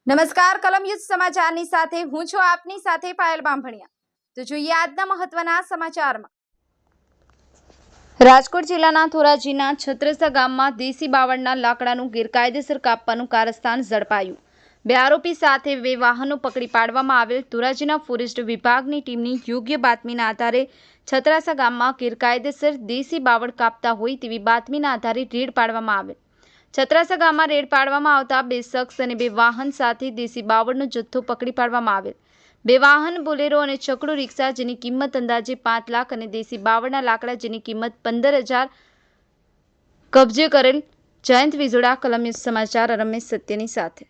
નમસ્કાર કલમ યુદ્ધ સમાચારની સાથે હું છું આપની સાથે પાયલ બામભણિયા। તો જોઈએ આજના મહત્વના સમાચારમાં। રાજકોટ જિલ્લાના ધોરાજીના છત્રસા ગામમાં દેશી બાવળના લાકડાનું ગેરકાયદેસર કાપવાનું કારસ્તાન ઝડપાયું। 2 આરોપી સાથે 2 વાહનો પકડી પાડવામાં આવેલ। ધોરાજીના ફોરેસ્ટ વિભાગની ટીમની યોગ્ય બાતમીના આધારે છત્રસા ગામમાં ગેરકાયદેસર દેશી બાવળ કાપતા હોય તેવી બાતમીના આધારે રેડ પાડવામાં આવેલ। છત્રસા ગામમાં રેડ પાડવામાં આવતા 2 શખ્સ અને 2 વાહન સાથે દેશી બાવળનો જથ્થો પકડી પાડવામાં આવેલ। 2 વાહન બોલેરો અને છકડો રિક્ષા જેની કિંમત અંદાજે 5 લાખ અને દેશી બાવળના લાકડા જેની કિંમત 15,000 કબજે કરેલ। જયંત વિજોડા, કલમ યુદ્ધ સમાચાર, રમેશ સત્યની સાથે।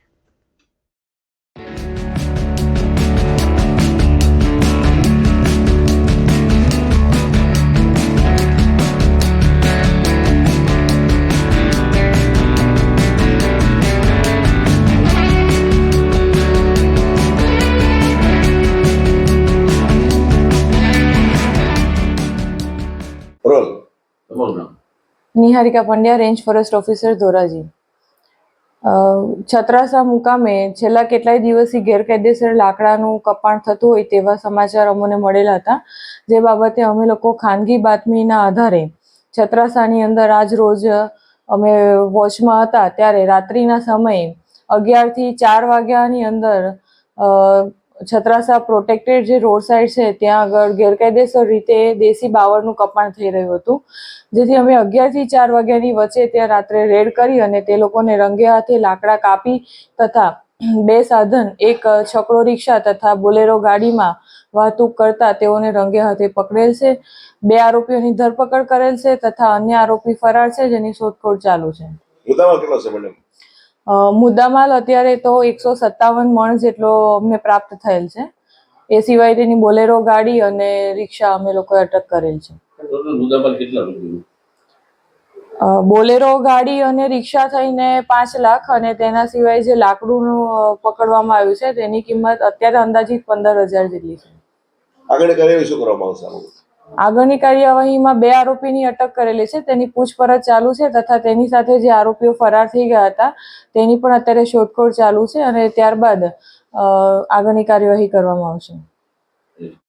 Niharika Pandya, range forest officer, Dhoraji. Chhatrasa મુકામે છેલ્લા કેટલાય દિવસથી ગેરકાયદેસર લાકડાનું કપાણ થતું હોય તેવા સમાચાર અમને મળેલા હતા, જે બાબતે અમે લોકો ખાનગી બાતમીના આધારે છત્રસાની અંદર આજ રોજ અમે વોચમાં હતા ત્યારે રાત્રિના સમયે 11 થી 4 વાગ્યાની અંદર છત્રસા પ્રોટેક્ટેડ જે રોડ સાઈડ છે ત્યાં આગળ ગેરકાયદેસર રીતે દેશી બાવળનું કપાણ થઈ રહ્યું હતું, જેથી અમે 11 થી 4 વાગ્યાની વચ્ચે ત્યાં રાત્રે રેડ કરી અને તે લોકોને રંગે હાથે લાકડા કાપી તથા 2 સાધન, એક છકડો રિક્ષા તથા બોલેરો ગાડીમાં વાહતુક કરતા તેઓને રંગે હાથે પકડેલ છે। 2 આરોપીઓની ધરપકડ કરેલ છે તથા અન્ય આરોપી ફરાર છે, જેની શોધખોળ ચાલુ છે। મુદ્દામાલ અત્યારે તો 157 મણ જેટલો અમને પ્રાપ્ત થયેલ છે। એ સિવાય તેની બોલેરો ગાડી અને રિક્ષા અમે લોકોએ અટક કરેલ છે। બોલેરો ગાડી અને રિક્ષા થઈને 5 લાખ અને તેના સિવાય જે લાકડું પકડવામાં આવ્યું છે તેની કિંમત અત્યારે અંદાજિત 15,000 જેટલી છે। આગળની કાર્યવાહીમાં 2 આરોપીની અટક કરેલી છે, તેની પૂછપરછ ચાલુ છે તથા તેની સાથે જે આરોપીઓ ફરાર થઈ ગયા હતા તેની પણ અત્યારે શોધખોળ ચાલુ છે અને ત્યારબાદ આગળની કાર્યવાહી કરવામાં આવશે।